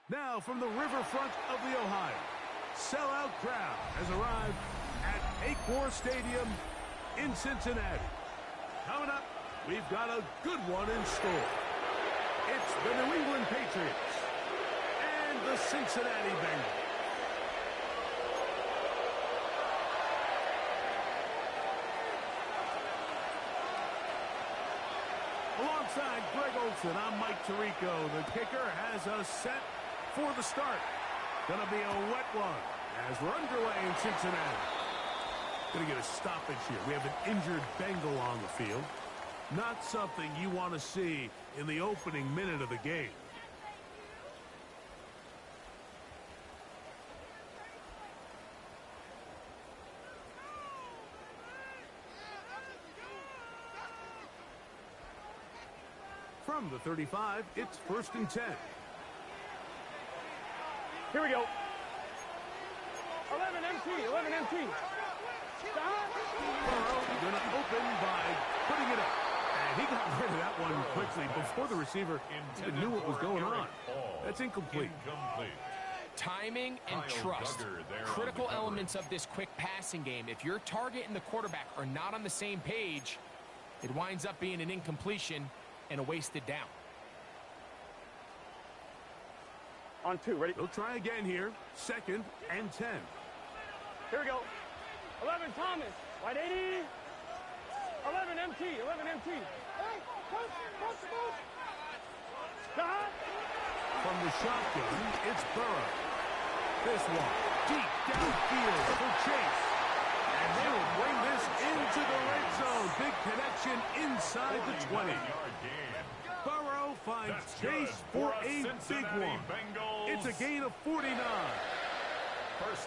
Now from the riverfront of the Ohio, sellout crowd has arrived at Acor Stadium in Cincinnati. Coming up, we've got a good one in store. It's the New England Patriots and the Cincinnati Bengals. Alongside Greg Olson, I'm Mike Tirico. The kicker has us set for the start. Gonna be a wet one as we're underway in Cincinnati. Gonna get a stoppage here. We have an injured Bengal on the field. Not something you want to see in the opening minute of the game. From the 35, it's 1st and 10. Here we go. 11 MT, 11 MT. Burrow gonna open by putting it up. And he got rid of that one quickly before the receiver even knew what was going on. That's incomplete. Timing and trust, critical elements of this quick passing game. If your target and the quarterback are not on the same page, it winds up being an incompletion and a wasted down. On 2, ready? They'll try again here. 2nd and 10. Here we go. 11 Thomas, wide 80. 11 MT, 11 MT. Hey, coach. Stop. From the shotgun, it's Burrow. This one, deep downfield for Chase. And they will bring this into the red zone. Big connection inside the 20. Burrow finds Chase for a big one. It's a gain of 49.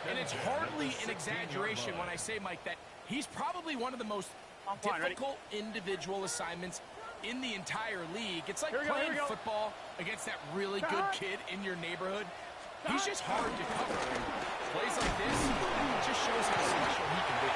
And it's hardly an exaggeration when I say, Mike, that he's probably one of the most difficult individual assignments in the entire league. It's like playing football against that really good kid in your neighborhood. He's just hard to cover. Plays like this, it just shows how special he can be.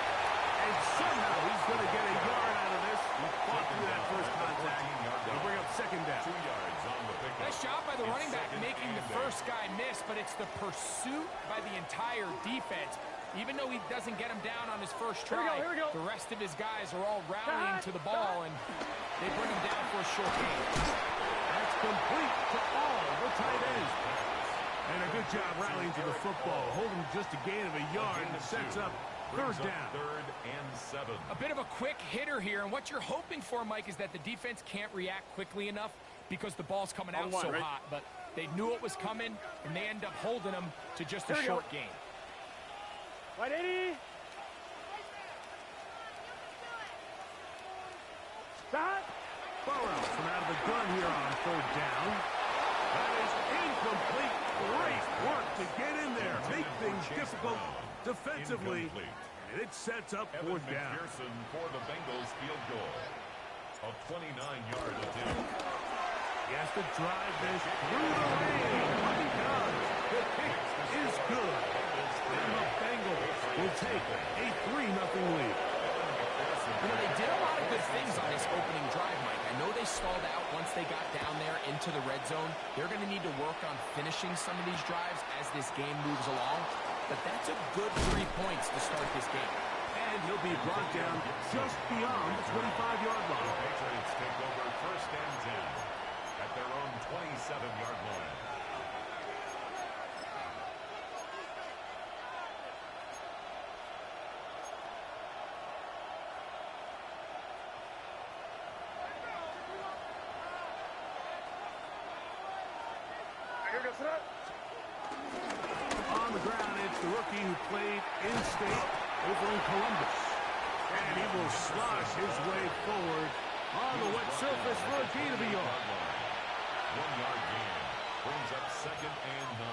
And somehow he's going to get a yard out of this. He fought through that first contact. They'll bring up 2nd down. 2 yards on the pickup. Nice job by the running back making the first guy miss, but it's the pursuit by the entire defense. Even though he doesn't get him down on his first try, the rest of his guys are all rallying to the ball, and they bring him down for a short gain. That's complete to all the tight ends. And a good job rallying to the football, holding just a gain of a yard and sets up 3rd down. 3rd and 7. A bit of a quick hitter here, and what you're hoping for, Mike, is that the defense can't react quickly enough because the ball's coming out so hot. But they knew it was coming, and they end up holding them to just a short gain. Right 80. Stop. Burrow from out of the gun here on 3rd down. That is incomplete. Great work to get in there. Make things difficult defensively. And it sets up 4th down. For the Bengals field goal. A 29-yard attempt. He has to drive this through the rain. But he does. The kick is good. And the Bengals will take a 3-0 lead. You know, they did a lot of good things on this opening drive, Mike. I know they stalled out once they got down there into the red zone. They're going to need to work on finishing some of these drives as this game moves along. But that's a good 3 points to start this game. And he'll be brought down just beyond the 25-yard line. The Patriots take over 1st and 10 at their own 27-yard line. On the ground, it's the rookie who played in-state over in Columbus. And he will slosh his way forward on the wet surface for a gain of a yard. 1-yard gain brings up 2nd and 9.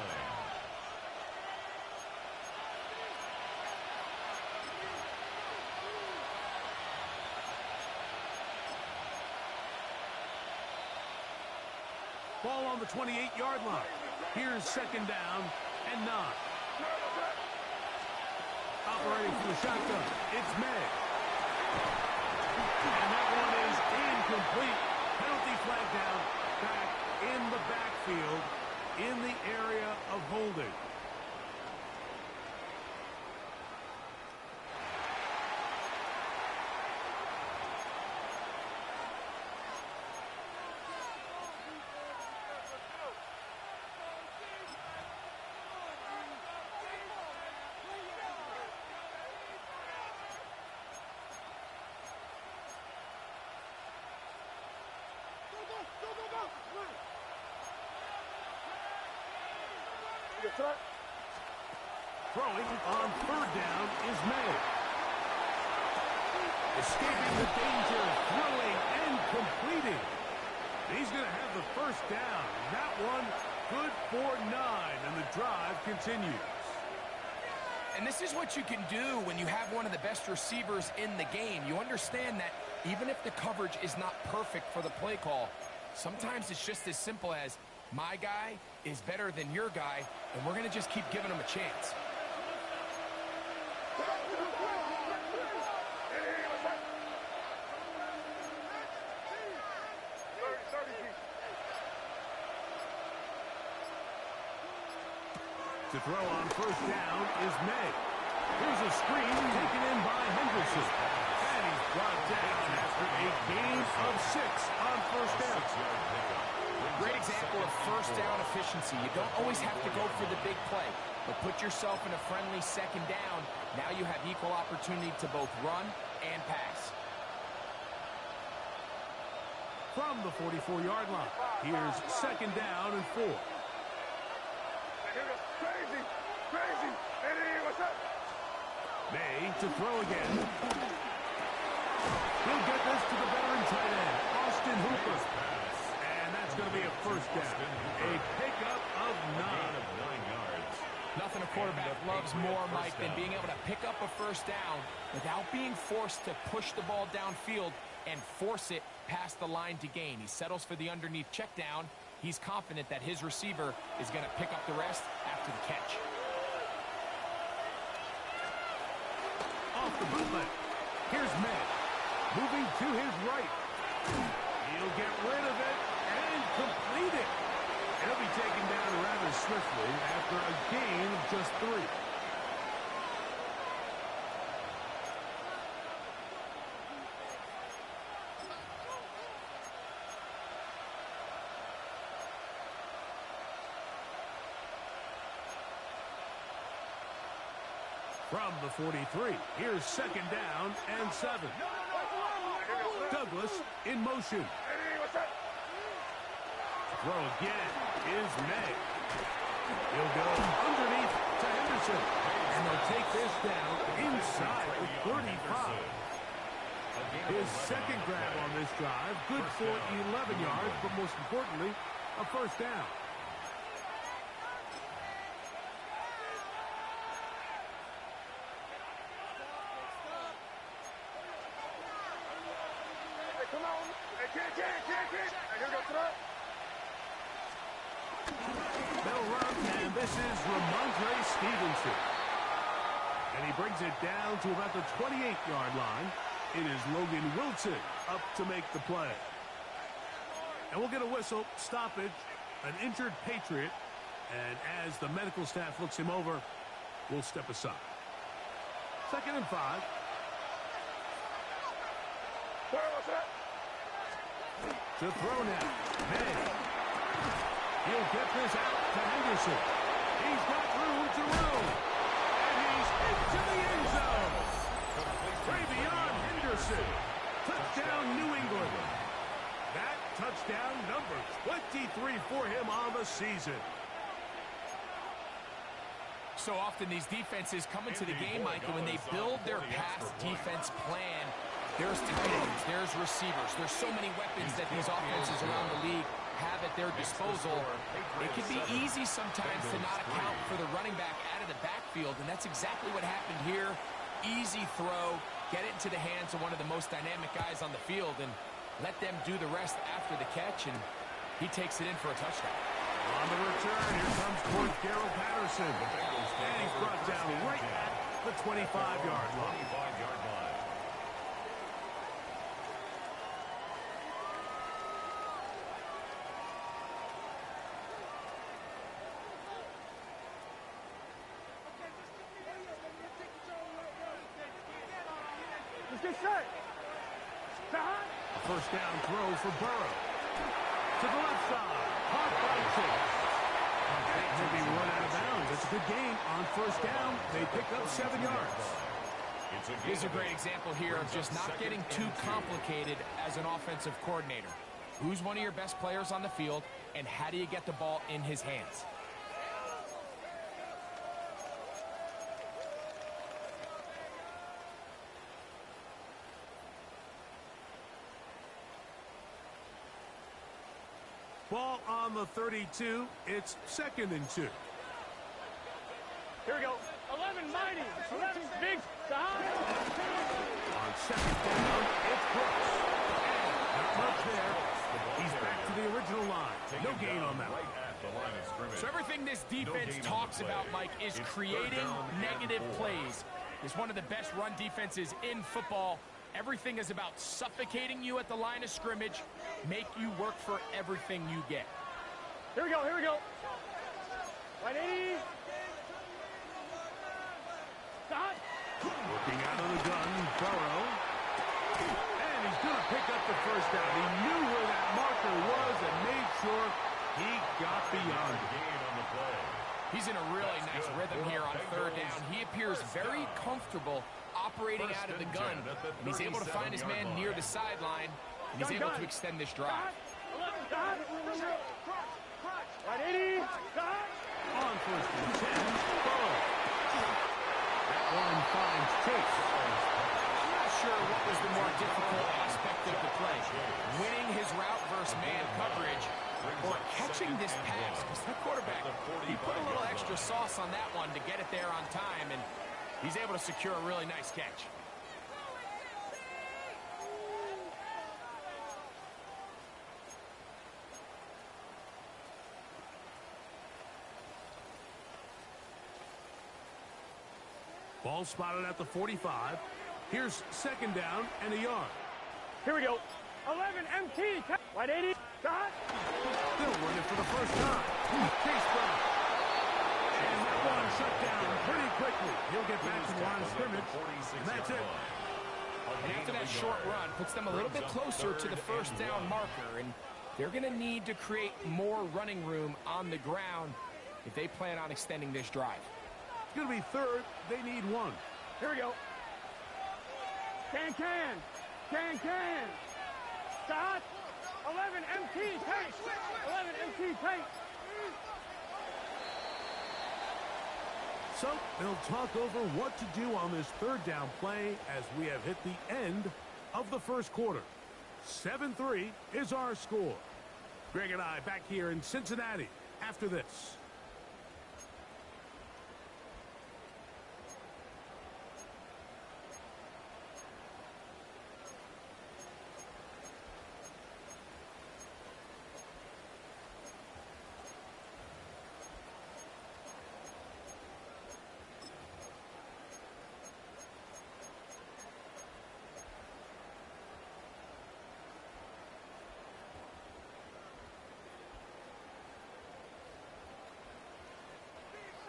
Ball on the 28-yard line. Here's 2nd down and 9. Operating from the shotgun, it's May. And that one is incomplete. Penalty flag down, back in the backfield, in the area Throwing on third down is May. Escaping the danger, throwing and completing. He's going to have the first down. That one good for 9, and the drive continues. And this is what you can do when you have one of the best receivers in the game. You understand that even if the coverage is not perfect for the play call, sometimes it's just as simple as my guy is better than your guy, and we're going to just keep giving him a chance. To throw on first down is May. Here's a screen taken in by Henderson. And he's brought down after a gain of 6 on first down. Great example of first down efficiency. You don't always have to go for the big play, but put yourself in a friendly second down. Now you have equal opportunity to both run and pass. From the 44-yard line, here's second down and 4. May to throw again. He'll get this to the veteran tight end, Austin Hooper. And that's going to be a first down. A pickup of 9. yards. Nothing a quarterback loves more, Mike, than being able to pick up a first down without being forced to push the ball downfield and force it past the line to gain. He settles for the underneath check down. He's confident that his receiver is going to pick up the rest after the catch. Off the bootleg. Here's May. Moving to his right. He'll get rid of it and complete it. He'll be taken down rather swiftly after a gain of just 3. From the 43, here's second down and 7. Douglas in motion. Throw again is May. He'll go underneath to Henderson. And they'll take this down inside the 35. His second grab on this drive, good for 11 yards, but most importantly, a first down. They'll run, and this is Ramondre Stevenson. And he brings it down to about the 28-yard line. It is Logan Wilson up to make the play. And we'll get a whistle, stoppage, an injured Patriot. And as the medical staff looks him over, we'll step aside. 2nd and 5. To throw now. May. He'll get this out to Henderson. He's got room to roam. And he's into the end zone. Way beyond Henderson. Touchdown, New England. That touchdown number 23 for him on the season. So often these defenses come into the game, Michael, when they build their pass defense plan, there's tight ends, there's receivers. There's so many weapons that these offenses around the league have at their disposal. It can be easy sometimes to not account for the running back out of the backfield, and that's exactly what happened here. Easy throw, get it into the hands of one of the most dynamic guys on the field, and let them do the rest after the catch, and he takes it in for a touchdown. On the return, here comes Cordero Patterson. And he's brought down right at the 25-yard line. Let's get set. A first down throw for Burrow. To the left side. Caught by Chase. Maybe run out of bounds. That's a good gain on first down. They pick up 7 yards. Here's a great example here of just not getting too complicated as an offensive coordinator. Who's one of your best players on the field, and how do you get the ball in his hands? Ball on the 32. It's 2nd and 2. Here we go. 11 mighty. 11 big. On 2nd down, it's Brooks. Not much there. He's back to the original line. No gain on that one. So everything this defense talks about, Mike, is creating negative plays. It's one of the best run defenses in football. Everything is about suffocating you at the line of scrimmage, make you work for everything you get. Here we go, here we go. 180. Stop. Looking out of the gun, Burrow. And he's going to pick up the first down. He knew where that marker was and made sure he got beyond it. He's in a really nice rhythm here on 3rd down. He appears very comfortable operating out of the gun. And he's able to find his man near the sideline, and he's able to extend this drive. 180. On 1st and 10, Burrow. That one finds Chase. I'm not sure what was the more difficult aspect of the play. Winning his route versus man coverage, or catching this pass, because that quarterback, he put a little extra sauce on that one to get it there on time, and he's able to secure a really nice catch. Ball spotted at the 45. Here's 2nd down and a yard. Here we go. 11 MT. 180. Stop. Still running for the first time. Chase Brown. And that one shut down pretty quickly. He'll get back to the line of scrimmage, and that's it. And after that short run, puts them a little bit closer to the first down marker, and they're going to need to create more running room on the ground if they plan on extending this drive. It's going to be 3rd. They need 1. Here we go. Can. Stop. 11 MT. Pace. 11 MT. Pace. So they'll talk over what to do on this 3rd down play as we have hit the end of the first quarter. 7-3 is our score. Greg and I back here in Cincinnati after this.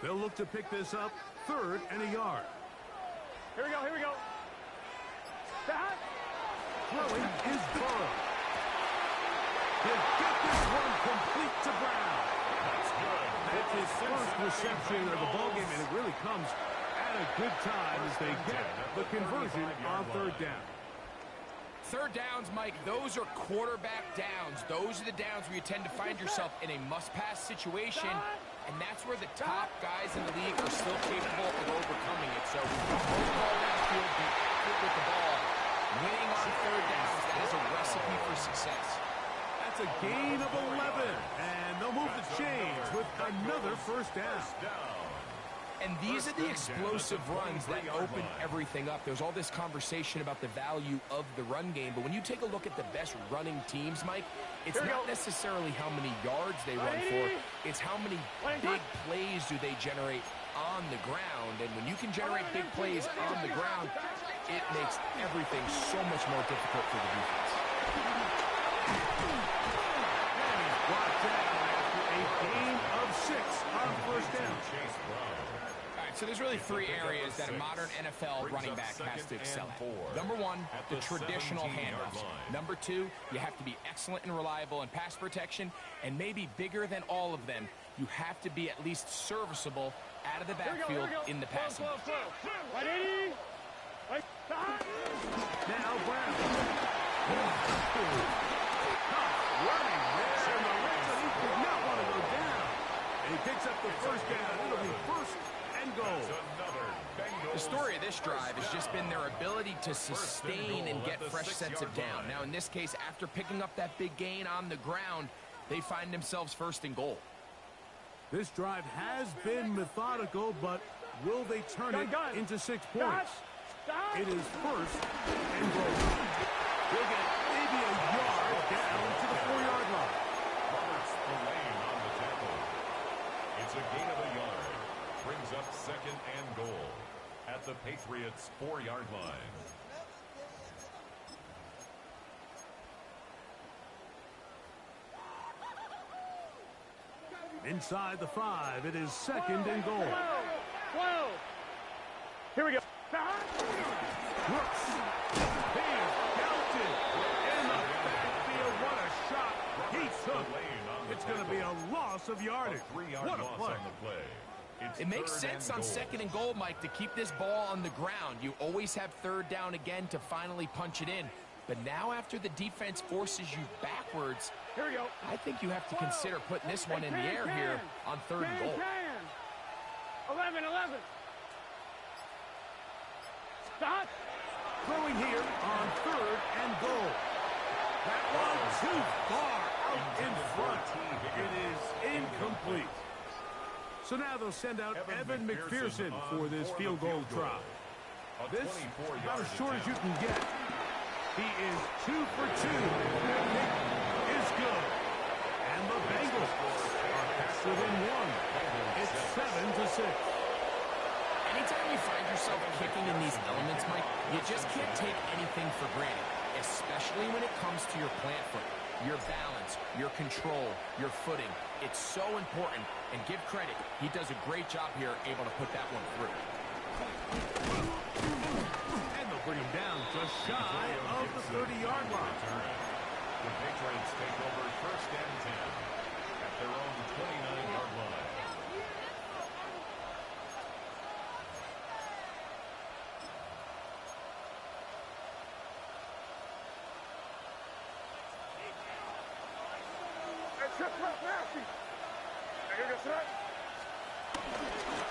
They'll look to pick this up 3rd and a yard. Here we go, here we go. Stop. Throwing is Burrow. He'll get this one complete to Brown. That's good. That's his first reception of the ballgame, and it really comes at a good time as they get the conversion on 3rd down. 3rd downs, Mike, those are quarterback downs. Those are the downs where you tend to find yourself in a must-pass situation, and that's where the top guys in the league are still capable of overcoming it. So, ball downfield, be accurate with the ball. Winning on 3rd downs, that is a recipe for success. That's a gain of 11, and they'll move the chains with another first down. And these are the explosive runs that open everything up. There's all this conversation about the value of the run game, but when you take a look at the best running teams, Mike, it's not necessarily how many yards they run for, it's how many big plays do they generate on the ground. And when you can generate big plays on the ground, it makes everything so much more difficult for the defense. And he's brought down after a gain of 6 on 1st down. So there's really 3 areas that a modern NFL running back has to excel at. Number 1, the traditional handoffs. Number 2, you have to be excellent and reliable in pass protection. And maybe bigger than all of them, you have to be at least serviceable out of the backfield in the passing. Now Brown. Running there in the red zone. He did not want to go down. And he picks up the first down. It'll be 1st and goal. The story of this drive has just been their ability to sustain and get fresh sets of down. Now, in this case, after picking up that big gain on the ground, they find themselves first and goal. This drive has been methodical, but will they turn it into 6 points? It is first and goal. They'll get maybe a yard down to the 4-yard line. Roberts the lane on the tackle. It's a gain of a yard. Brings up second and goal at the Patriots' 4-yard line. Inside the 5, it is second and goal. 12. Here we go. Brooks. He is counted in the backfield. What a shot he took. It's going to be a loss of yardage. What a play. It makes sense on second and goal, Mike, to keep this ball on the ground. You always have third down again to finally punch it in. But now after the defense forces you backwards, here we go. I think you have to consider putting this one in the air here on third and goal. 11. Stop. Throwing here on third and goal. That one too far out in front. It is incomplete. So now they'll send out Evan McPherson for this field goal try. This about as short as you can get. He is 2 for 2. That kick is good. And the Bengals are back within 1. It's 7-6. Anytime you find yourself kicking in these elements, Mike, you just can't take anything for granted, especially when it comes to your plant foot, your balance, your control, your footing. It's so important, and give credit, he does a great job here able to put that one through. And they'll bring him down just shy of the 30-yard line. The Patriots take over first and 10 at their own 29-yard line.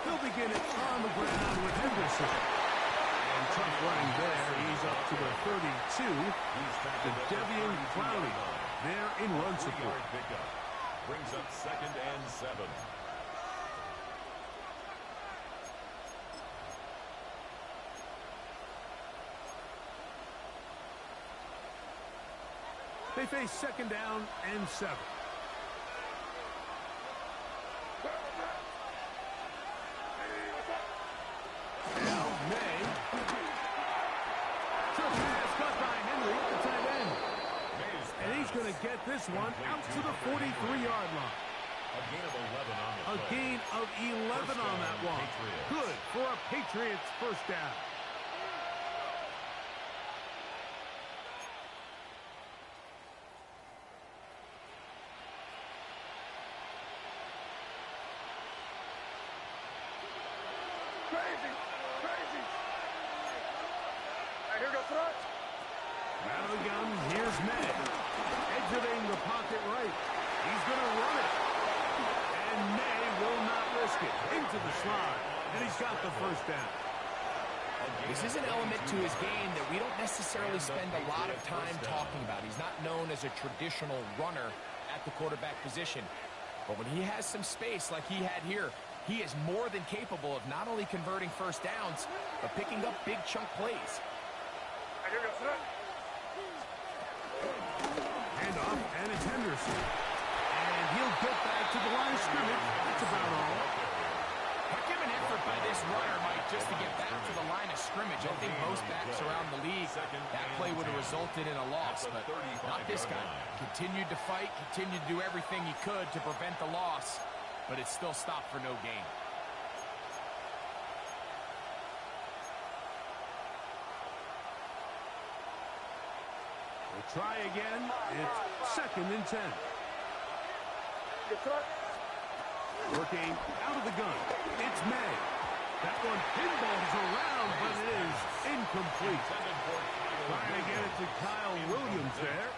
They'll begin it on the ground with Henderson. And tough running there. He's up to the 32. To Devian Clowney there in run support. Brings up second and 7. They face second down and 7. Now May. Took pass cut by Henry at the tight end. And he's going to get this one out to the 43-yard line. A gain of 11 on the play. A gain of 11 on that one. Good for a Patriots first down. Out of the gun, here's May. Exiting the pocket right. He's going to run it. And May will not risk it. Into the slide. And he's got the first down. This is an element to his game that we don't necessarily spend a lot of time talking about. He's not known as a traditional runner at the quarterback position. But when he has some space like he had here, he is more than capable of not only converting first downs, but picking up big chunk plays. Hand off, and it's Henderson. And he'll get back to the line of scrimmage. That's about all. Heck of an effort by this runner, Mike, just to get back to the line of scrimmage. I think most backs around the league, that play would have resulted in a loss, but not this guy. Continued to fight, continued to do everything he could to prevent the loss, but it still stopped for no gain. We'll try again. It's second and 10. Working out of the gun. It's May. That one pinballs around, but it is incomplete. Trying to get it to Kyle Williams there.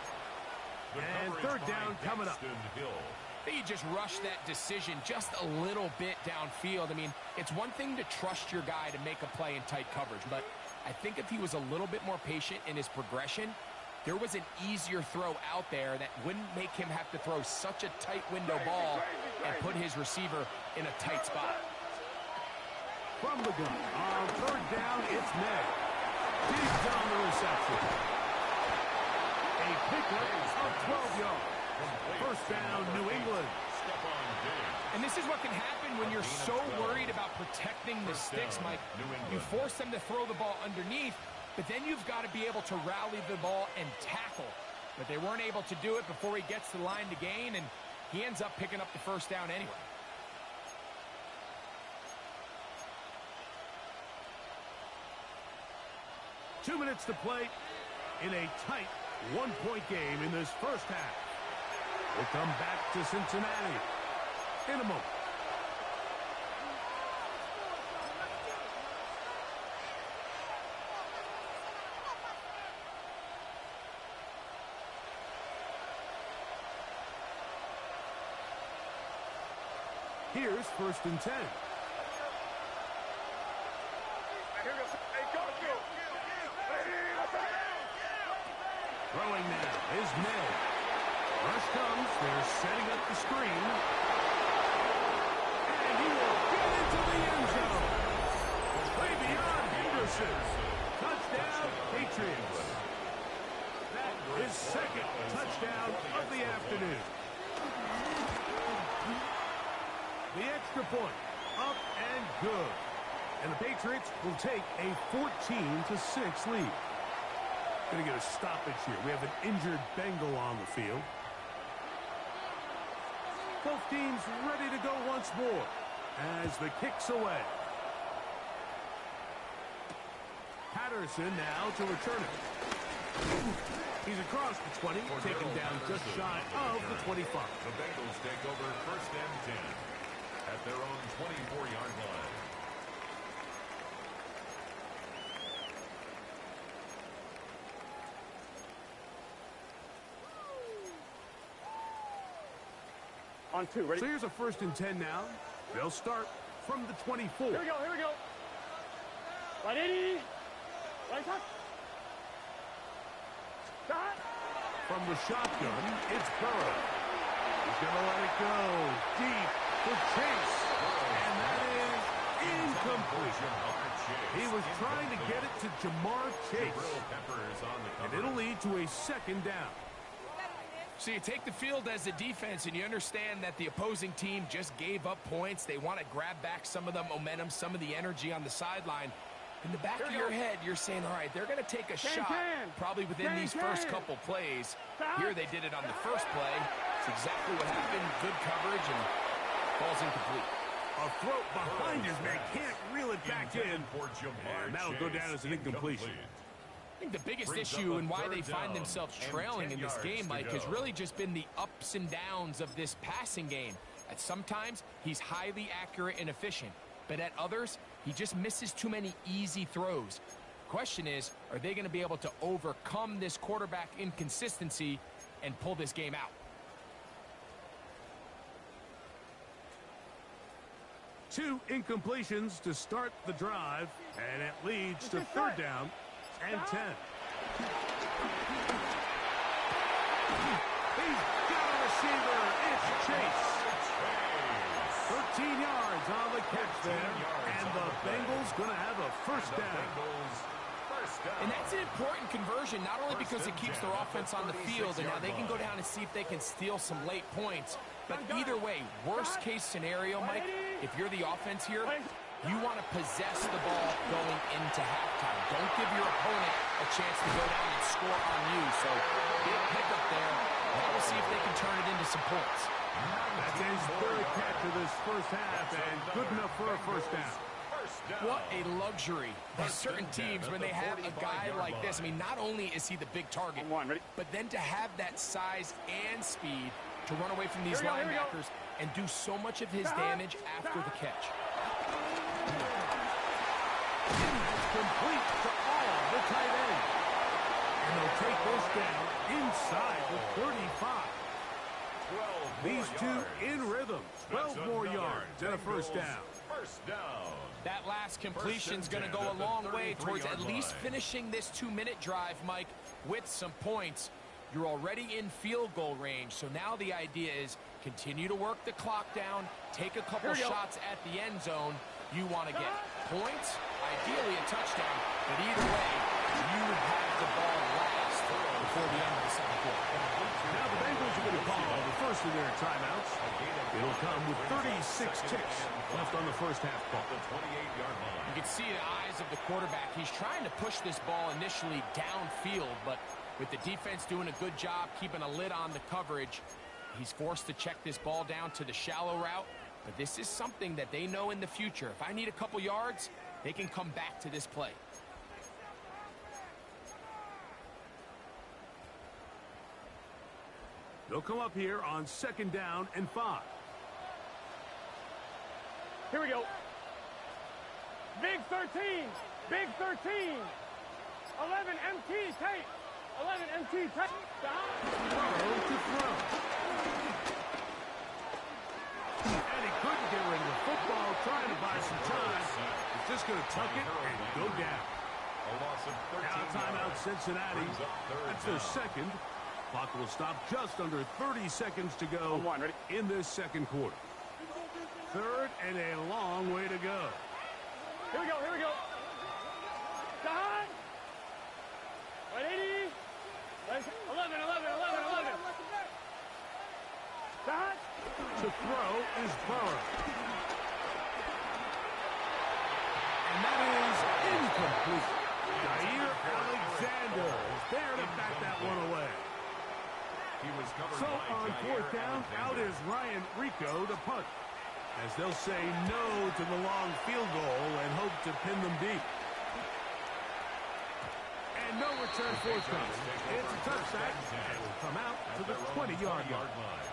And third down coming up. He just rushed that decision just a little bit downfield. I mean, it's one thing to trust your guy to make a play in tight coverage, but I think if he was a little bit more patient in his progression, there was an easier throw out there that wouldn't make him have to throw such a tight window ball and put his receiver in a tight spot. From the gun, on third down, it's Ned. Digs on the reception. A pickup of 12 yards. First down, New England. And this is what can happen when you're so worried about protecting the sticks, Mike. You force them to throw the ball underneath, but then you've got to be able to rally the ball and tackle. But they weren't able to do it before he gets to the line to gain, and he ends up picking up the first down anyway. Two minutes to play in a tight one-point game in this first half. We'll come back to Cincinnati in a moment. Here's 1st and 10. Throwing now is Ned. Rush comes. They're setting up the screen. And he will get into the end zone. Way beyond Henderson. Touchdown, Patriots. That is 2nd touchdown of the afternoon. The extra point, up and good. And the Patriots will take a 14-6 lead. Going to get a stoppage here. We have an injured Bengal on the field. Both teams ready to go once more as the kick's away. Patterson now to return it. He's across the 20, taken down just shy of the 25. The Bengals take over 1st and 10 at their own 24-yard line. On 2, ready? So here's a 1st and 10 now. They'll start from the 24. Here we go, here we go. Right 80. Right touch. Shot. From the shotgun, it's Burrow. He's going to let it go deep for Chase. And that is incomplete. He was trying to get it to Jamar Chase. And it'll lead to a 2nd down. So you take the field as a defense, and you understand that the opposing team just gave up points. They want to grab back some of the momentum, some of the energy on the sideline. In the back of your head, you're saying, all right, they're going to take a shot probably within these first couple plays. Here they did it on the first play. It's exactly what happened. Good coverage, and ball's incomplete. A throat behind his man, can't reel it back in. And that'll go down as an incompletion. I think the biggest issue and why they find themselves trailing in this game, Mike, has really just been the ups and downs of this passing game. At sometimes, he's highly accurate and efficient, but at others, he just misses too many easy throws. Question is, are they going to be able to overcome this quarterback inconsistency and pull this game out? Two incompletions to start the drive, and it leads to 3rd down and 10. He's got a receiver. It's Chase. 13 yards on the catch there, and the Bengals going to have a 1st down. And that's an important conversion, not only because it keeps their offense on the field, and now they can go down and see if they can steal some late points. But either way, worst case scenario, Mike, if you're the offense here, you want to possess the ball going into halftime. Don't give your opponent a chance to go down and score on you. So big pickup there. Now we'll see if they can turn it into some points. That's his 3rd catch of this first half, and good enough for a 1st down. What a luxury that certain teams, when they have a guy like this, I mean, not only is he the big target, but then to have that size and speed to run away from these linebackers and do so much of his damage after the catch. Complete to all the tight ends. And they'll take this down inside the 35. These two in rhythm. 12 more yards and a 1st down. That last completion's going to go a long way towards at least finishing this 2-minute drive, Mike. with some points. You're already in field goal range, so now the idea is continue to work the clock down, take a couple shots at the end zone. You want to get points, ideally a touchdown, but either way, you have the ball last before the end of the second quarter. Now the Bengals are going to call the first of their timeouts. It'll come with 36 ticks left on the first half clock. You can see the eyes of the quarterback. He's trying to push this ball initially downfield, but with the defense doing a good job keeping a lid on the coverage, he's forced to check this ball down to the shallow route. But this is something that they know in the future. If I need a couple yards, they can come back to this play. They'll come up here on 2nd down and 5. Here we go. Big 13. Big 13. 11 MT tight. 11 MT tight. Throw to throw. And he couldn't get rid of the football, trying to buy some time. He's just going to tuck it and go down. Now timeout Cincinnati. That's their second. Clock will stop just under 30 seconds to go in this second quarter. Third and a long way to go. Here we go, here we go. Down. 180. 11. Down. To throw is Burrow. And that is incomplete. Jair Alexander is there to back that one away. So on 4th down, out is Ryan Rico to punt, as they'll say no to the long field goal and hope to pin them deep. And no return forthcoming. It's a touchback, and will come out to the 20-yard line.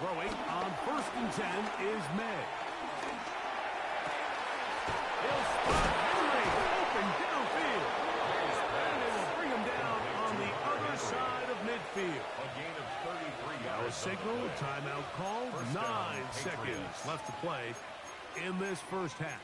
Throwing on 1st and 10 is May. He'll spot Henry open downfield. And they will bring him down on the other side of midfield. A gain of 33 Now a yards. signal, timeout called. 9 seconds left to play in this first half.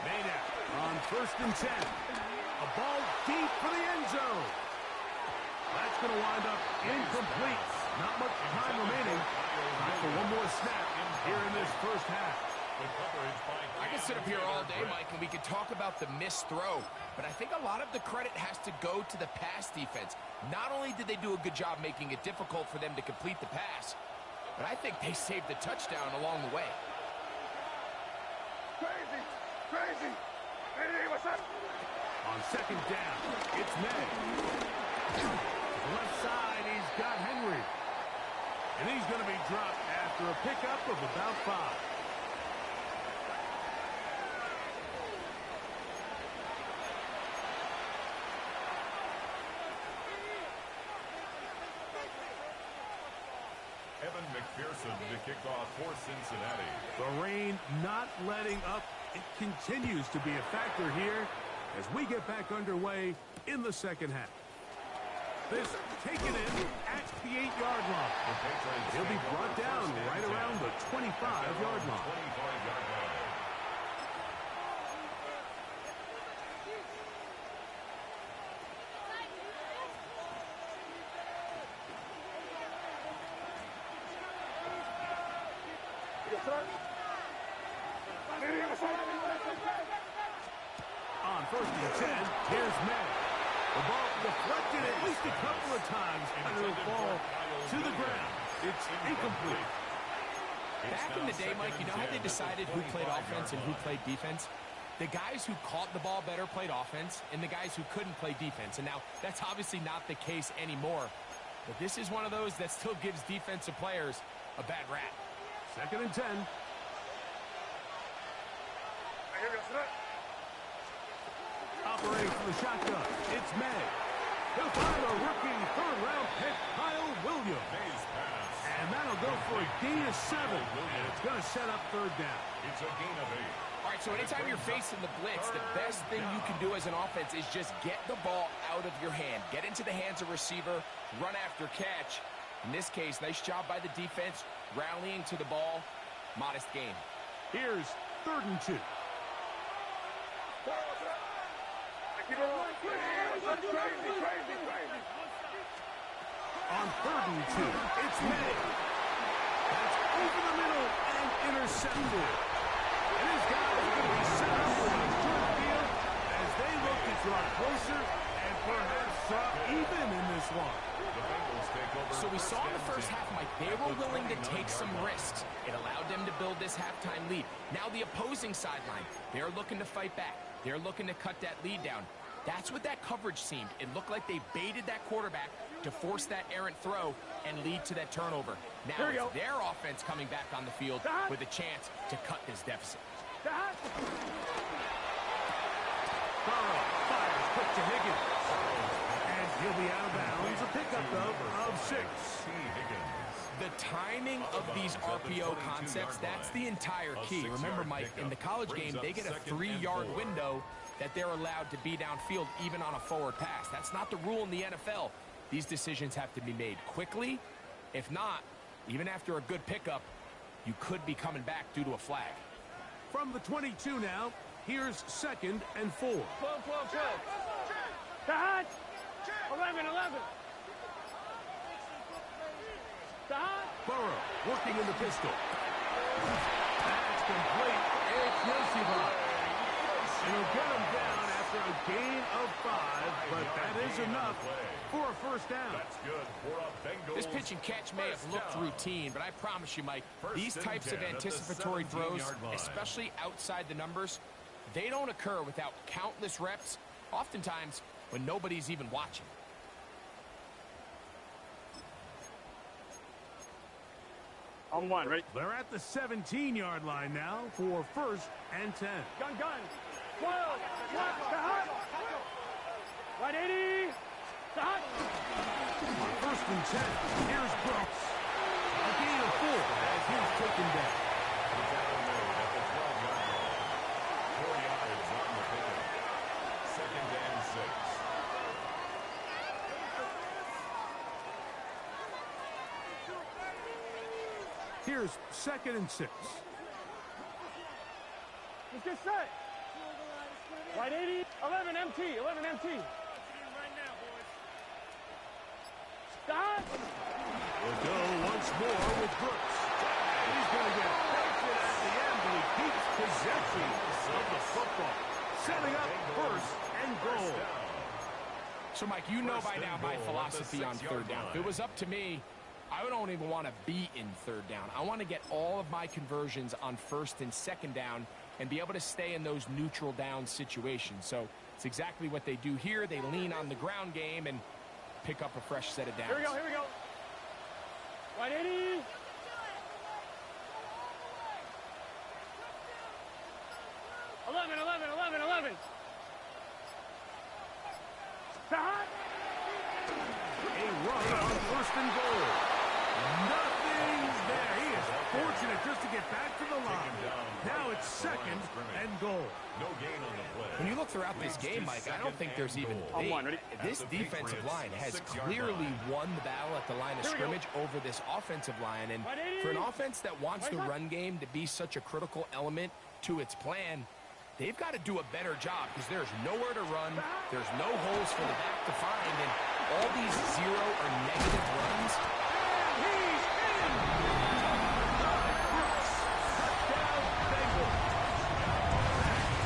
Maynard on 1st and 10. A ball deep for the end zone. That's going to wind up incomplete. Not much time remaining. Time for one more snap here in this first half. I could sit up here all day, Mike, and we could talk about the missed throw. But I think a lot of the credit has to go to the pass defense. Not only did they do a good job making it difficult for them to complete the pass, but I think they saved the touchdown along the way. Crazy. Hey, what's up? On 2nd down, it's May. To the left side, he's got Henry. And he's going to be dropped after a pickup of about 5. Evan McPherson to kick off for Cincinnati. The rain not letting up. It continues to be a factor here as we get back underway in the second half. This taken in at the 8-yard line. He'll be brought down right around the 25-yard line. On 1st and 10, here's May. The ball deflected at least a couple of times, and it'll fall to the ground. It's incomplete. Back in the day, Mike, you know how they decided who played offense and who played defense? The guys who caught the ball better played offense, and the guys who couldn't play defense. And now, that's obviously not the case anymore. But this is one of those that still gives defensive players a bad rap. Second and 10. Operating from the shotgun, it's May. He'll find a rookie third-round pick, Kyle Williams. And that'll go for a gain of 7. And it's going to set up third down. It's a gain of 8. All right, so anytime you're facing the blitz, the best thing you can do as an offense is just get the ball out of your hand. Get into the hands of receiver, run after catch. In this case, nice job by the defense, rallying to the ball. Modest gain. Here's 3rd and 2. On 3rd and 2, it's May. That's over the middle and intercepted. And his guys are going to be set up with a short field as they look to draw closer and perhaps draw even in this one. So we saw in the first half, Mike, they were willing to take some risks. It allowed them to build this halftime lead. Now the opposing sideline, they're looking to fight back. They're looking to cut that lead down. That's what that coverage seemed. It looked like they baited that quarterback to force that errant throw and lead to that turnover. Now it's their offense coming back on the field with a chance to cut this deficit. Burrow fires quick to Higgins. And he'll be out of bounds. A pickup, though, of 6. The timing of these RPO concepts, that's the entire key. Remember, Mike, in the college game, they get a 3-yard window that they're allowed to be downfield even on a forward pass. That's not the rule in the NFL. These decisions have to be made quickly. If not, even after a good pickup, you could be coming back due to a flag. From the 22 now, here's 2nd and 4. 12. Tahat! 11. Tahat! Burrow working in the pistol. That's complete. It's Yoshiba. And he'll get him down after a gain of 5, but that is enough for a first down. That's good for a Bengals. This pitch and catch may have looked routine, but I promise you, Mike, these types of anticipatory throws, especially outside the numbers, they don't occur without countless reps, oftentimes when nobody's even watching. On 1, ready? They're at the 17-yard line now for 1st and 10. Gun. 12. Tahat! Right 80. Tahat! On 1st and 10, here's Brooks. A gain of 4 as he's taken down. 4 yards on the pickup. 2nd and 6. Here's 2nd and 6. Let's get set. Right 80. 11 MT. Tahat! We'll go once more with Brooks. He's going to get belted at the end, but he keeps possession of the football. Setting up 1st and goal. So, Mike, you know by now my philosophy on 3rd down. If it was up to me, I don't even want to be in 3rd down. I want to get all of my conversions on 1st and 2nd down and be able to stay in those neutral down situations. So it's exactly what they do here. They lean on the ground game and pick up a fresh set of downs. Here we go. Right 80. Eleven. Tahat! A run on 1st and goal. Nothing's there. He is fortunate just to get back to the line. Now it's 2nd and goal. No gain on the play. When you look throughout this game, Mike, I don't think there's even debate. This defensive line has clearly won the battle at the line of scrimmage over this offensive line. And for an offense that wants the run game to be such a critical element to its plan, they've got to do a better job because there's nowhere to run. There's no holes for the back to find. And all these 0 or negative runs. And he's in! Brooks, touchdown Bengals.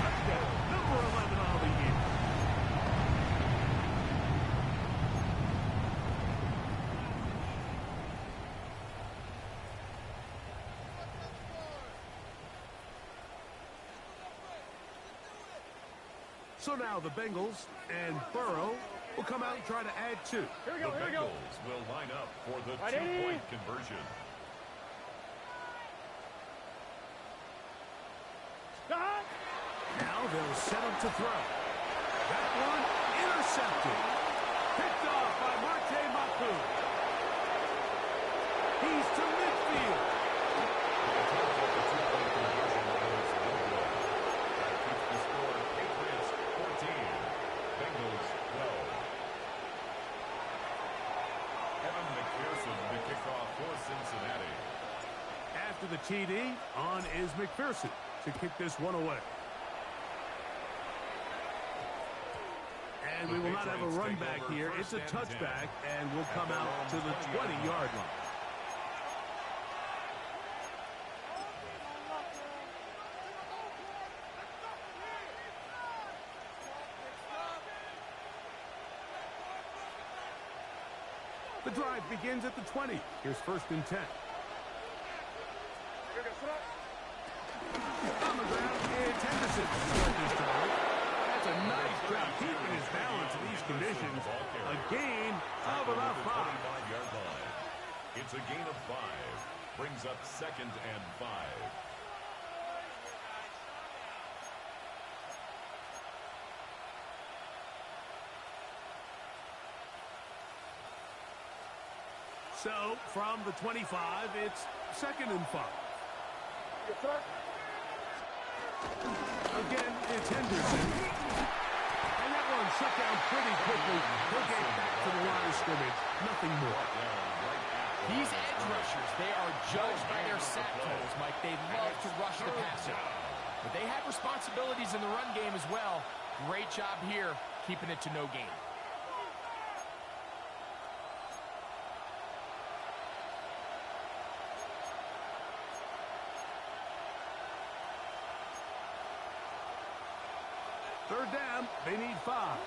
Touchdown, number 11 on the year. So now the Bengals and Burrow will come out and try to add 2. Here we go. Bengals will line up for the 2-point conversion. they'll set up to throw. That one intercepted. Picked off by Marte Mapu. He's to midfield. That keeps the score Patriots 14, Bengals 12. Evan McPherson to kick off for Cincinnati. After the TD, on is McPherson to kick this one away. And we will not have a run back here. It's a touchback, and we'll come out to the 20-yard line. The drive begins at the 20. Here's 1st and 10. On the ground, it's Henderson. That's a nice job keeping his balance in these conditions. A gain of about 5. It's a gain of 5. Brings up 2nd and 5. So, from the 25, it's 2nd and 5. Again, it's Henderson. And that one shut down pretty quickly. He'll get back to the line of scrimmage. Nothing more. These edge rushers, they are judged by their sack totals, Mike. They love to rush the passer. But they have responsibilities in the run game as well. Great job here, keeping it to no gain. Third down, they need 5.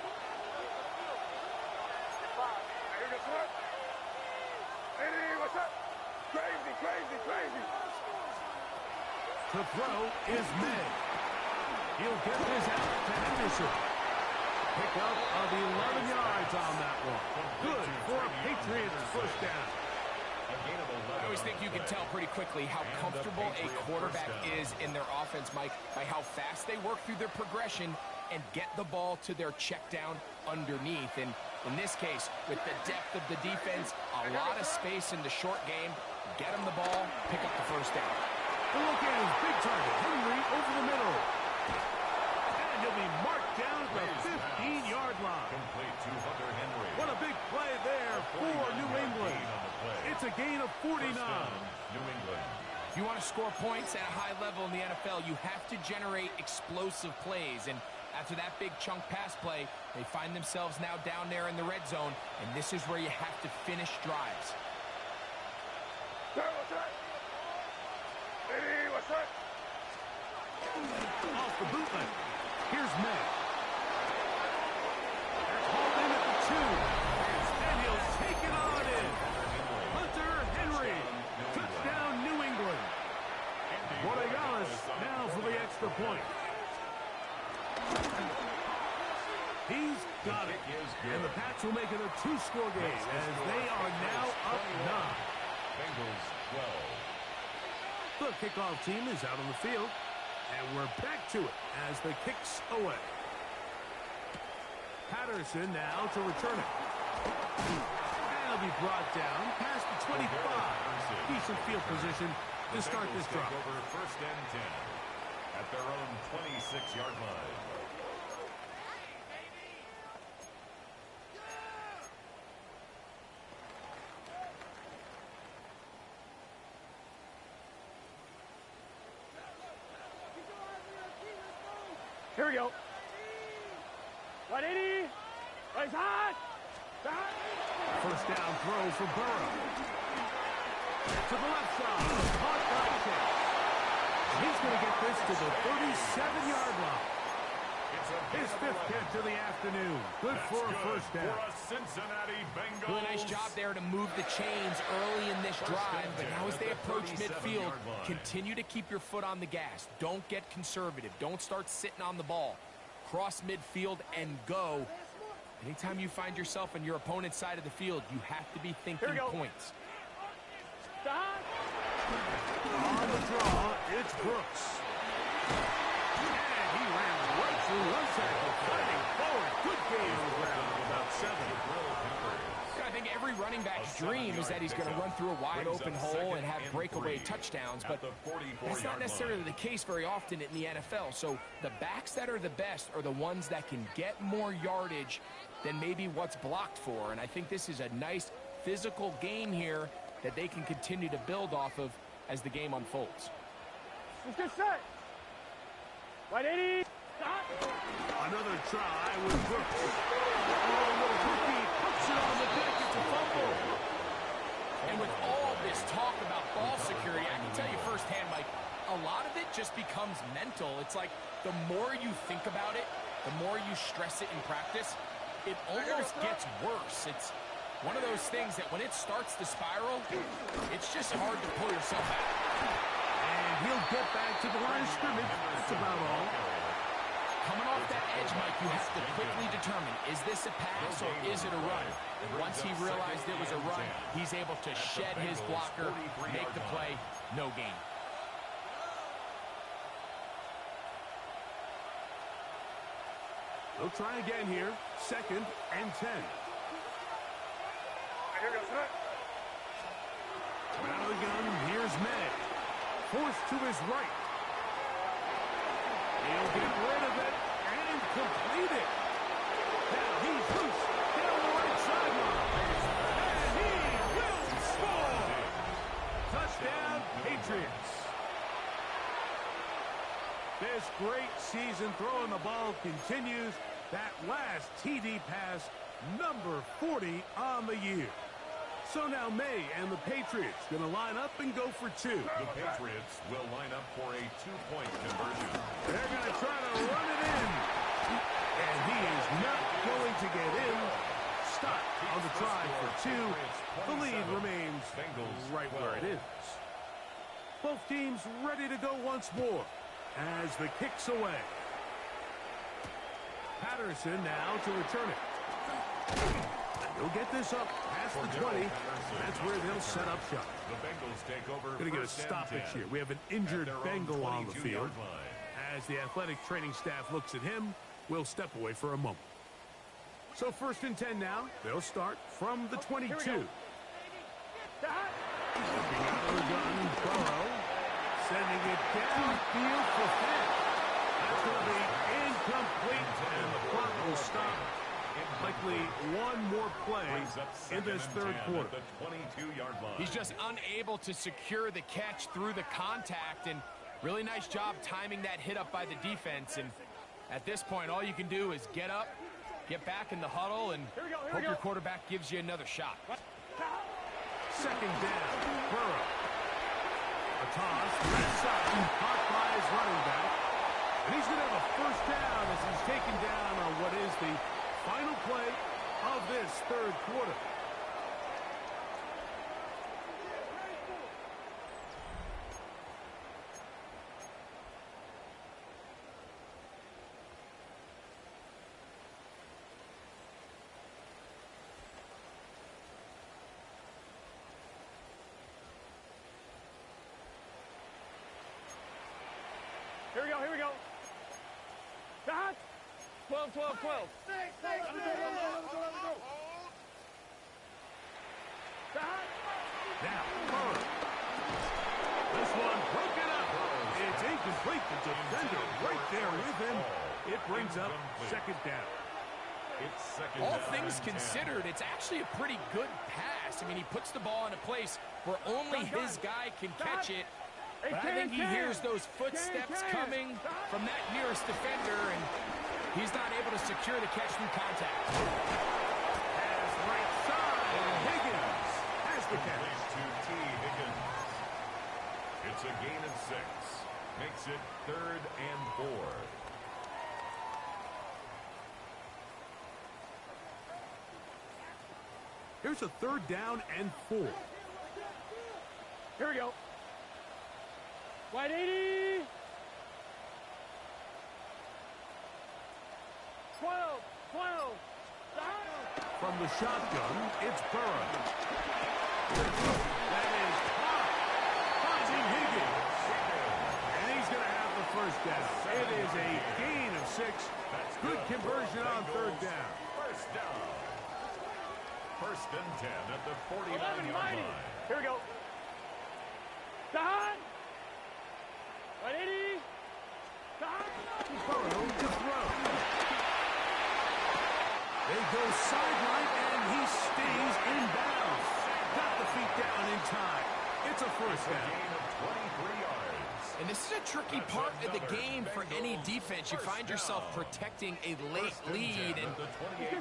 To throw is May. He'll get this out to Henderson. Pick up of 11 yards on that one. Good for a Patriots first down. I always think you can tell pretty quickly how comfortable a quarterback is in their offense, Mike, by how fast they work through their progression and get the ball to their check down underneath. And in this case, with the depth of the defense, a lot of space in the short game, get them the ball, pick up the first down. The look at his big target, Henry, over the middle. And he'll be marked down at the 15-yard line. Complete to Hunter Henry. What a big play there for New England. It's a gain of 49. New England. If you want to score points at a high level in the NFL, you have to generate explosive plays. And after that big chunk pass play, they find themselves now down there in the red zone, and this is where you have to finish drives. Off the bootleg. Here's May. That's hauled in at the 2. And he'll take it on in. Hunter Henry. Touchdown, New England. Borregales now for the extra point. He's got it. And the Pats will make it a 2-score game as they are now up 9. Bengals 12. The kickoff team is out on the field. And we're back to it as the kick's away. Patterson now to return it. And he'll be brought down past the 25. Decent field position to start this drive. Over 1st and 10 at their own 26-yard line. Here we go. 180. Right side. First down throw for Burrow. To the left side. Caught by Kick. He's going to get this to the 37-yard line. His 5th catch of the afternoon. Good for a first down. For a Cincinnati Bengals. Really nice job there to move the chains early in this drive. But now as they approach midfield, continue to keep your foot on the gas. Don't get conservative. Don't start sitting on the ball. Cross midfield and go. Anytime you find yourself on your opponent's side of the field, you have to be thinking points. On the draw, it's Brooks. And he ran right running back's dream is that he's going to run through a wide open hole and have breakaway touchdowns, but that's not necessarily the case very often in the NFL. So the backs that are the best are the ones that can get more yardage than maybe what's blocked for. And I think this is a nice physical game here that they can continue to build off of as the game unfolds. Let's get set. Wide 80. Stop. Another try with Brooks. Oh, the rookie puts it on the deck. It's a fumble. And with all this talk about ball security, I can tell you firsthand, Mike, a lot of it just becomes mental. It's like the more you think about it, the more you stress it in practice, it almost gets worse. It's one of those things that when it starts to spiral, it's just hard to pull yourself out. And he'll get back to the line of scrimmage. That's about all. Coming off that edge, Mike, you have to quickly determine, is this a pass or is it a run? And once he realized it was a run, he's able to shed his blocker, make the play, no gain. They'll try again here. 2nd and 10. Here we go, set. Out of the gun, here's May. Forced to his right. He'll get rid of it and complete it. Now he's loose down the right sideline. And he will score. Touchdown, Patriots. This great season throwing the ball continues. That last TD pass, number 40 on the year. So now May and the Patriots going to line up and go for 2. The Patriots will line up for a 2-point conversion. They're going to try to run it in. And he is not going to get in. Stop on the try for 2. The lead remains right where it is. Both teams ready to go once more as the kick's away. Patterson now to return it. He'll get this up past the 20. That's where they'll set up shop. The Bengals take over. Going to get a stoppage here. We have an injured Bengal on the field. As the athletic training staff looks at him, we'll step away for a moment. So 1st and 10 now. They'll start from the 22. Looking out of the gun, Burrow. Sending it downfield for Finn. That's going to be incomplete, and the clock will stop. Likely one more play in this 3rd quarter. He's just unable to secure the catch through the contact, and really nice job timing that hit up by the defense. And at this point, all you can do is get up, get back in the huddle, and hope your quarterback gives you another shot. 2nd down, Burrow. A toss, left side, caught by his running back. And he's going to have a 1st down as he's taken down on what is the final play of this 3rd quarter. Here we go. Stop. 12, 12, 12. Now, Burrow. This one broken up. It's incomplete. The defender right there with him. It brings up 2nd down. All things considered, it's actually a pretty good pass. I mean, he puts the ball in a place where only his guy can catch it. But I think he hears those footsteps coming from that nearest defender, and he's not able to secure the catch through contact. As right side, Higgins has the catch. To T. Higgins. It's a gain of 6. Makes it 3rd and 4. Here's a 3rd down and 4. Here we go. Wide 80. 12, 12. From the shotgun, it's Burrow. That is caught. Finding Higgins. And he's going to have the 1st down. It is a gain of 6. Good conversion on 3rd down. 1st down. First and 10 at the 49-yard line. Here we go. Side. 180. Side. Burrow to throw. They go sideline, and he stays in bounds. Got the feet down in time. It's a first down. Gain of 23 yards. And this is a tricky part of the game for any defense. You find yourself protecting a late lead, and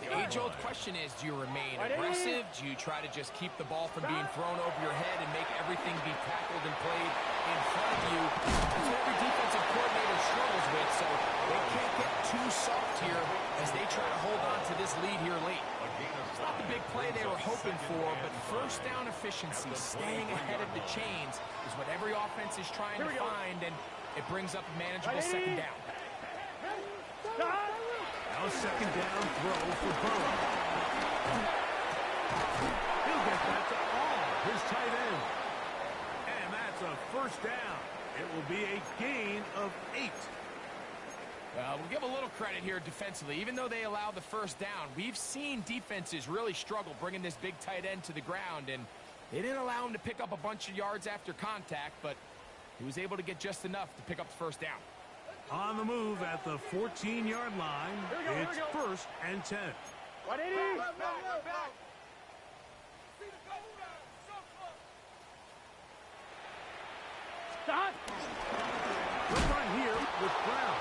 the age-old question is, do you remain aggressive? Do you try to just keep the ball from being thrown over your head and make everything be tackled and played in front of you? That's what every defensive coordinator struggles with, so they can't get too soft here as they try to hold on to this lead here late. It's not the big play they were hoping for, but first down efficiency, staying ahead of the chains, is what every offense is trying to find, and it brings up a manageable second down. Now second down throw for Burrow. He'll get that to all his tight end. And that's a first down. It will be a gain of 8. We'll give a little credit here defensively. Even though they allow the first down, we've seen defenses really struggle bringing this big tight end to the ground, and they didn't allow him to pick up a bunch of yards after contact, but he was able to get just enough to pick up the first down. On the move at the 14-yard line, it's first and 10. 180. Stop. The run here with Brown.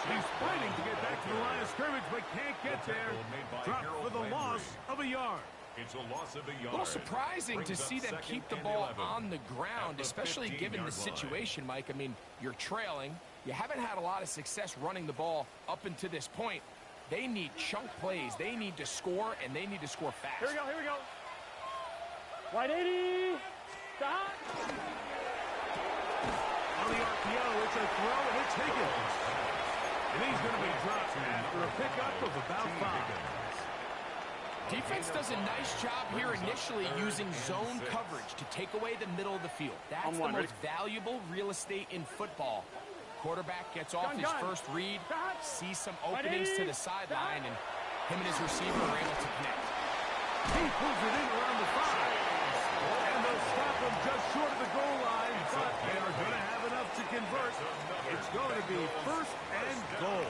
He's fighting to get back to the line of scrimmage, but can't get there. Drop for the loss of a yard. It's a loss of a yard. A little surprising to see them keep the ball on the ground, especially given the situation, Mike. I mean, you're trailing. You haven't had a lot of success running the ball up until this point. They need chunk plays. They need to score, and they need to score fast. Here we go, here we go. 180. Stop. On the RPO, it's a throw, and it's Higgins. And he's going to be dropped after a pickup of about 5. Defense does a nice job here initially using zone coverage to take away the middle of the field. That's the most valuable real estate in football. Quarterback gets off his first read, sees some openings to the sideline, and him and his receiver are able to connect. He pulls it in around the 5. And they'll stop him just short of the goal line, but they are going to have enough to convert. It's going to be first and goal.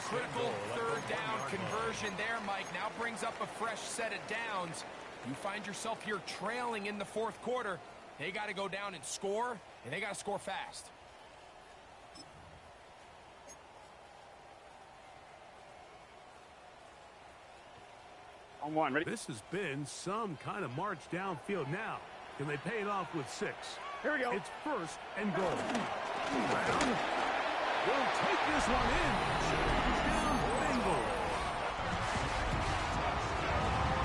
Critical third down conversion there, Mike. Now brings up a fresh set of downs. You find yourself here trailing in the fourth quarter. They got to go down and score, and they got to score fast. On one, ready? This has been some kind of march downfield now. Can they pay it off with 6? Here we go. It's first and goal. Brown will take this one in. Down bingo.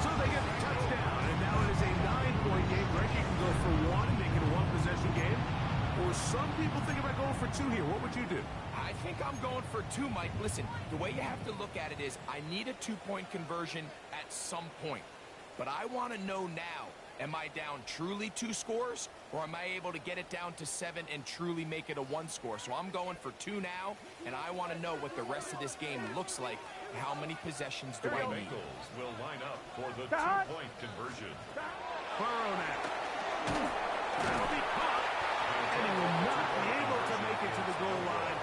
So they get the touchdown, and now it is a 9-point game. Greg, you can go for 1 and make it a 1-possession game. Or some people think about going for 2 here. What would you do? I think I'm going for 2, Mike. Listen, the way you have to look at it is I need a 2-point conversion at some point. But I want to know now, am I down truly 2 scores, or am I able to get it down to 7 and truly make it a 1 score? So I'm going for 2 now, and I want to know what the rest of this game looks like. How many possessions do I need? Bengals will line up for the 2-point conversion. Burrow now. That'll be caught, and he will not be able to make it to the goal line.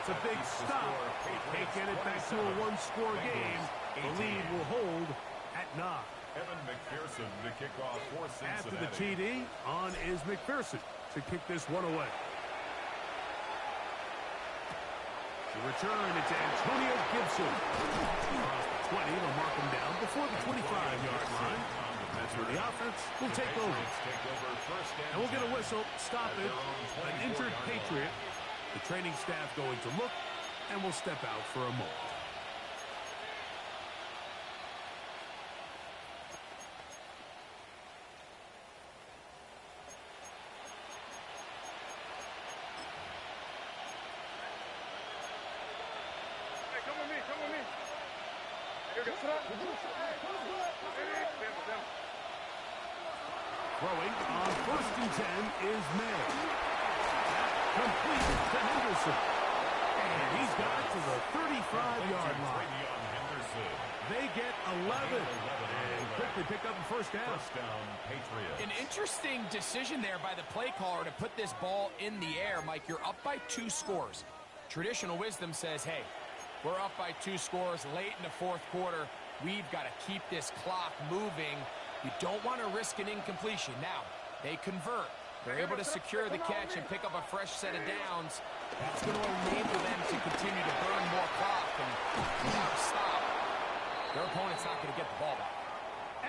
It's a big stop. They can't get it back to a 1-score game. The lead will hold at 9. Evan McPherson to kick off for Cincinnati. After the TD, on is McPherson to kick this one away. To return, it's Antonio Gibson. Across the 20, they'll mark him down before the 25-yard line. That's where the offense will take over. And we'll get a whistle, stop it, an injured Patriot. The training staff going to look, and we'll step out for a moment. Hey, come with me, come with me. Here, go. Sit up. Throwing on first and 10 is May. Complete to Henderson. And he's got it to the 35-yard line. They get 11 and quickly pick up a first down. First down, Patriots. An interesting decision there by the play caller to put this ball in the air. Mike, you're up by 2 scores. Traditional wisdom says, hey, we're up by 2 scores late in the fourth quarter. We've got to keep this clock moving. You don't want to risk an incompletion. Now, they convert. They're able to secure the catch and pick up a fresh set of downs. That's going to enable them to continue to burn more clock. And without a stop, their opponent's not going to get the ball back.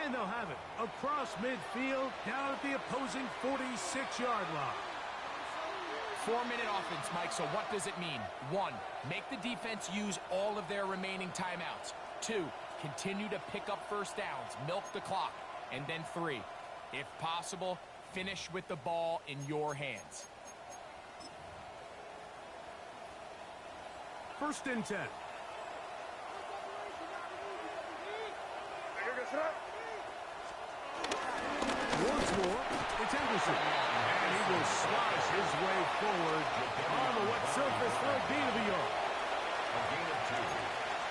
And they'll have it across midfield down at the opposing 46-yard line. 4-minute offense, Mike, so what does it mean? 1, make the defense use all of their remaining timeouts. 2, continue to pick up first downs, milk the clock. And then 3, if possible, finish with the ball in your hands. First and 10. Once more, it's Henderson. And he will slash his way forward on the wet surface for a gain of a yard. A gain of 2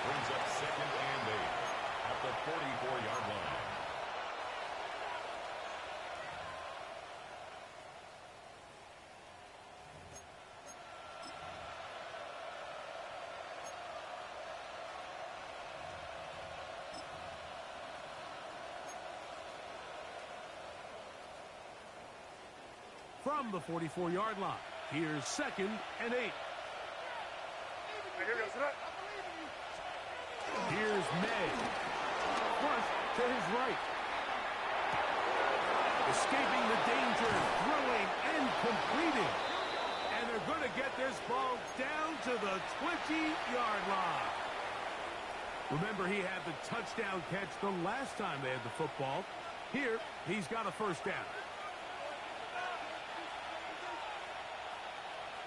brings up second and 8 at the 44-yard line. From the 44-yard line, here's second and 8. Here's May. Front to his right. Escaping the danger, throwing and completing. And they're going to get this ball down to the 20-yard line. Remember, he had the touchdown catch the last time they had the football. Here, he's got a first down.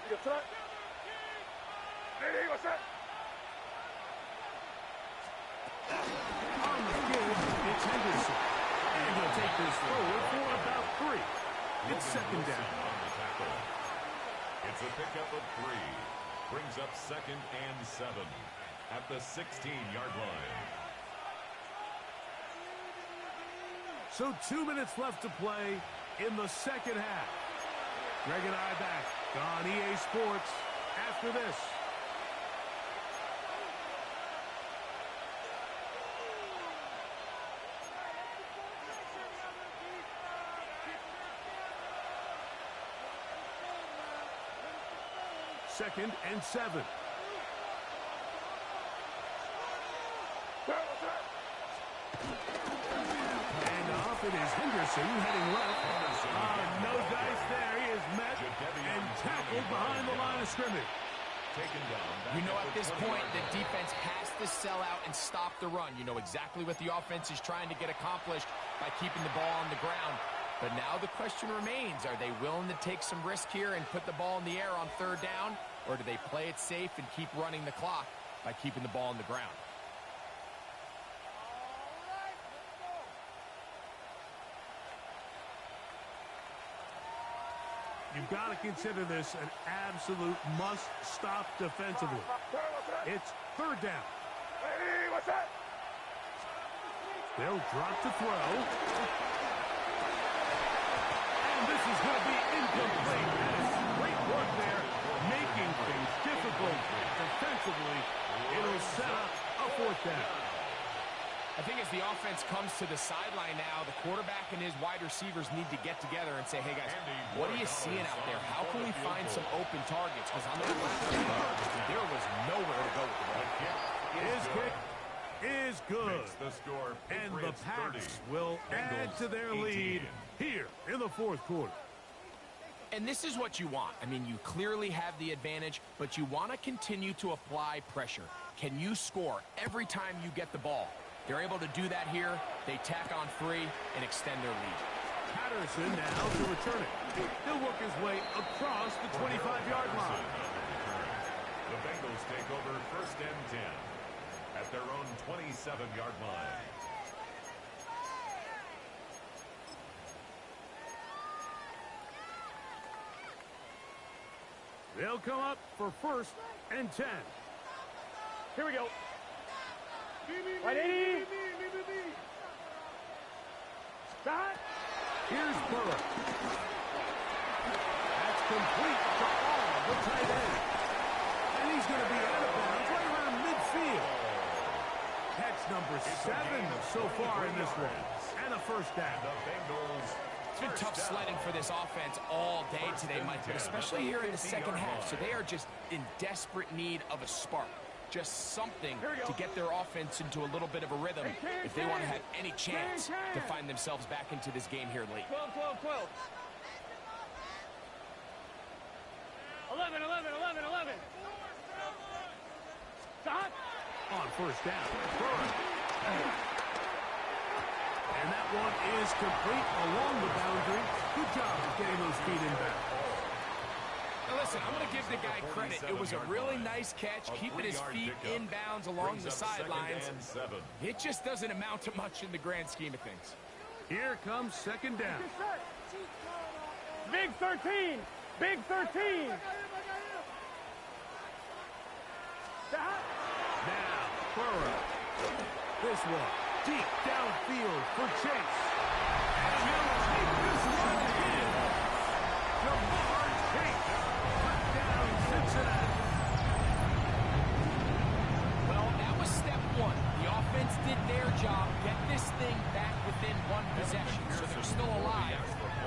On the give, it's Henderson. And he'll take this forward for about 3. It's second down. On the tackle. It's a pickup of 3. Brings up second and 7 at the 16-yard line. So 2 minutes left to play in the second half. Greg and I back on EA Sports after this. Second and 7. And off it is Henderson heading left. No dice there. He is met and tackled behind the line of scrimmage. Taken down. You know, at this point, the defense has to sell out and stop the run. You know exactly what the offense is trying to get accomplished by keeping the ball on the ground. But now the question remains, are they willing to take some risk here and put the ball in the air on third down? Or do they play it safe and keep running the clock by keeping the ball on the ground? You've got to consider this an absolute must-stop defensively. It's third down. They'll drop to throw. And this is going to be incomplete. That is great work there, making things difficult defensively. It'll set up a fourth down. I think as the offense comes to the sideline now, the quarterback and his wide receivers need to get together and say, hey, guys, what are you seeing out there? How can we find some open targets? Because on that last play, there was nowhere to go with the ball. His kick is good. The score, And the Pats will add to their lead here in the fourth quarter. And this is what you want. I mean, you clearly have the advantage, but you want to continue to apply pressure. Can you score every time you get the ball? They're able to do that here. They tack on 3 and extend their lead. Patterson now to return it. He'll work his way across the 25-yard line. The Bengals take over first and 10 at their own 27-yard line. They'll come up for first and 10. Here we go. Right 80. Stop. Here's Burrow. That's complete to all the tight end. And he's going to be out of bounds right around midfield. Catch number 7 so far in this one. And a first down. It's been tough sledding for this offense all day today, Mike, but especially here in the second half. So they are just in desperate need of a spark. Just something to get their offense into a little bit of a rhythm if they want to have any chance to find themselves back into this game here late. 12, 12, 12. 11, 11, 11, 11. Stop. On first down. And that one is complete along the boundary. Good job of getting those feet in back. Now listen, I'm going to give the guy credit. It was a really nice catch, keeping his feet in bounds along the sidelines. It just doesn't amount to much in the grand scheme of things. Here comes second down. Big 13. Big 13. Stop. Now, Burrow. This one deep downfield for Chase. And he'll take this one in. Jamar Chase. Touchdown, Cincinnati. Well, that was step one. The offense did their job, get this thing back within one possession, so they're still alive.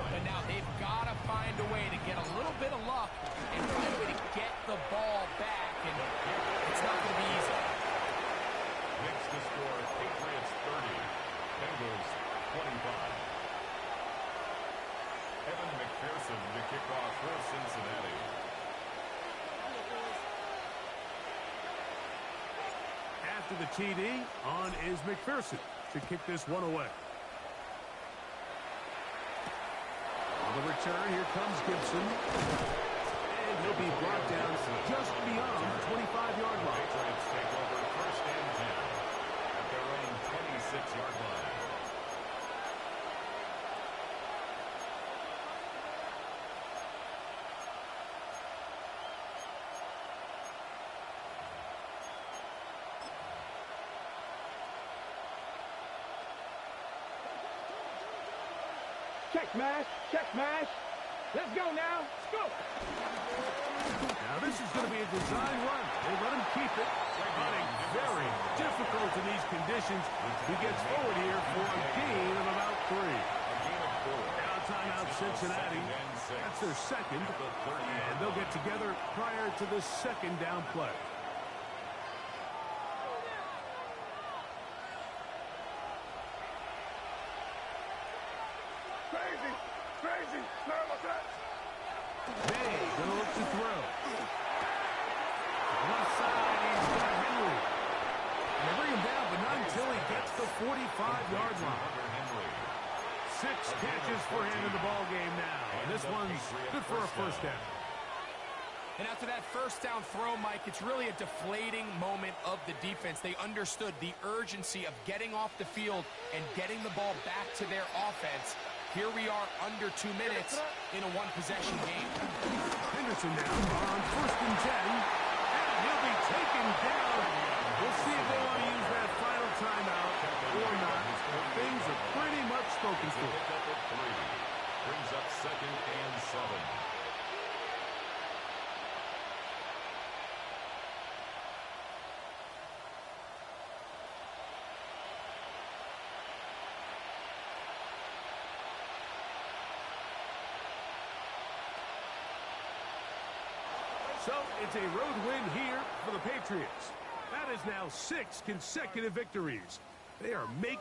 But now they've got to find a way to get a little bit of luck and find a way to get the ball back, and it's not going to be easy. Next to score, Patriots 30, Bengals 25. Evan McPherson to kick off for Cincinnati. After the TD, on is McPherson to kick this one away. On the return, here comes Gibson. And he'll be brought down just beyond the 25-yard line. Patriots take over first and 10 at their own 26-yard line. Check smash. Check smash. Let's go now. Let's go. Now this is going to be a design run. They let him keep it. Running very difficult in these conditions. He gets forward here for a gain of about 3. Now timeout Cincinnati. That's their second. And they'll get together prior to the second down play. Crazy. Terrible catch. May gonna look to throw. Left side, he's got Henry. And they bring him down, but not until he gets the 45-yard line. 6 catches for him in the ball game now. And this one's good for a first down. And after that first down throw, Mike, it's really a deflating moment of the defense. They understood the urgency of getting off the field and getting the ball back to their offense. Here we are under 2 minutes in a one-possession game. Henderson now on first and 10. And he'll be taken down. We'll see if they want to use that final timeout or not. But things are pretty much spoken for. Brings up second and 7. So it's a road win here for the Patriots. That is now 6 consecutive victories. They are making